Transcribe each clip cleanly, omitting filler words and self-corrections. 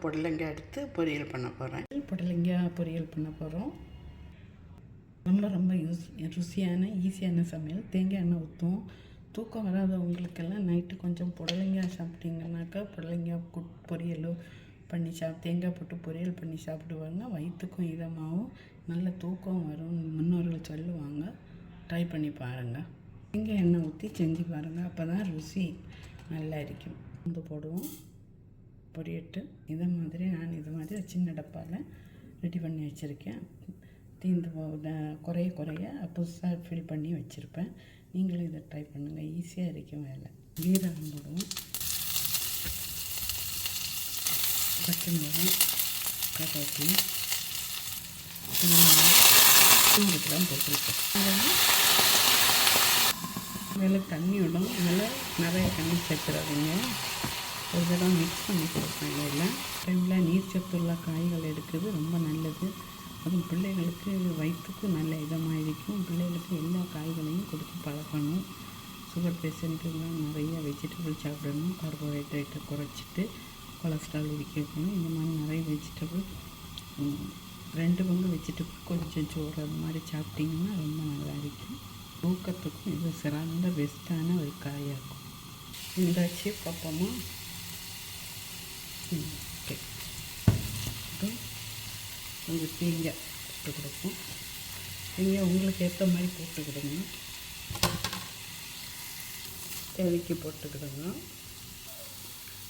புடலங்காய் எடுத்து பொரியல் பண்ண போகிறேன். புடலங்காய் பொரியல் பண்ண போகிறோம். ரொம்ப ரொம்ப ருசியான ஈஸியான சமையல். தேங்காய் எண்ணெய் ஊற்றுவோம். தூக்கம் வராதவங்களுக்கெல்லாம் நைட்டு கொஞ்சம் புடலங்காய் சாப்பிட்டிங்கன்னாக்கா புடலங்காய் பொரியலோ பண்ணி தேங்காய் போட்டு பொரியல் பண்ணி சாப்பிடுவாங்க. வயிற்றுக்கும் இதமாகவும் நல்ல தூக்கம் வரும் முன்னோர்கள் சொல்லுவாங்க. ட்ரை பண்ணி பாருங்கள். தேங்காய் எண்ணெய் ஊற்றி செஞ்சு பாருங்கள். அப்போ தான் ருசி நல்லா இருக்கும். வந்து போடுவோம். பொரியட்டு இதை மாதிரி நான் இது மாதிரி சின்ன டப்பாவில் ரெடி பண்ணி வச்சுருக்கேன். தீந்து குறைய புதுசாக ஃபில் பண்ணி வச்சுருப்பேன். நீங்களும் இதை ட்ரை பண்ணுங்கள். ஈஸியாக இருக்கும் வேலை. ஜீரகம் போடுவோம். பச்சை மிளகாய், கருவேப்பிலை, 100 கிராம் போட்டிருக்கேன். அதில் தண்ணி விடும். அதில் நிறைய தண்ணி சேர்த்துறாதீங்க. ஒரு தடவை மிக்ஸ் பண்ணி கொடுப்பேன். இல்லை டைமில் நீர் சத்துள்ள காய்கள் எடுக்கிறது ரொம்ப நல்லது. அதுவும் பிள்ளைகளுக்கு வயிற்றுக்கும் நல்ல இதமாக இருக்கும். பிள்ளைகளுக்கு எல்லா காய்களையும் கொடுத்து பழக்கணும். சுகர் பேஷண்ட்டுலாம் நிறைய வெஜிடபிள் சாப்பிடணும். கார்போஹைட்ரேட்டை குறைச்சிட்டு கொலஸ்ட்ரால் இருக்கணும். இந்த மாதிரி நிறைய வெஜிடபிள் 2 பங்கு வெஜிடபிள் கொஞ்சம் சோறு அது மாதிரி சாப்பிட்டிங்கன்னா ரொம்ப நல்லா இருக்கும். தூக்கத்துக்கும் இது சிறந்த பெஸ்ட்டான ஒரு காயாக இருக்கும். இந்தாச்சு பார்ப்போமா? ஓகே. கொஞ்சம் தேங்காய் போட்டு கொடுப்போம். தேங்காய் உங்களுக்கு ஏற்ற மாதிரி போட்டுக்கிடுங்க. தேவைக்கு போட்டுக்கிடுங்க.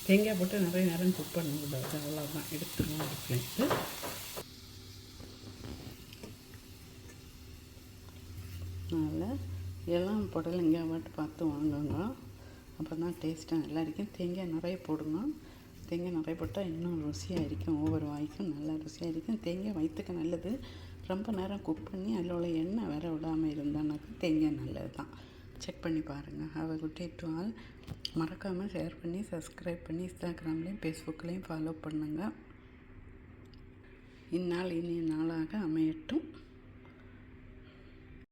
தேங்காய் போட்டு நிறைய நேரம் குக் பண்ணக்கூடாது. அவ்வளோதான், எடுத்துருவோம் அடுப்புலேருந்து. அதனால் எல்லாம் புடலங்காய் மட்டும் பார்த்து வாங்குங்க. அப்போ தான் டேஸ்ட்டாக நல்லா இருக்கும். தேங்காய் நிறைய போடுங்க. தேங்காய் நிறைய போட்டால் இன்னும் ருசியாக இருக்கும். ஒவ்வொரு வாய்க்கும் நல்லா ருசியாக இருக்கும். தேங்காய் வயிற்றுக்கு நல்லது. ரொம்ப நேரம் குக் பண்ணி அதில் உள்ள எண்ணெய் வேற விடாமல் இருந்தானாக்கா தேங்காய் நல்லது தான். செக் பண்ணி பாருங்கள். Have a good day to all. மறக்காமல் ஷேர் பண்ணி சப்ஸ்கிரைப் பண்ணி இன்ஸ்டாகிராம்லேயும் ஃபேஸ்புக்லேயும் ஃபாலோ பண்ணுங்கள். இந்நாள் இனிய நாளாக அமையட்டும்.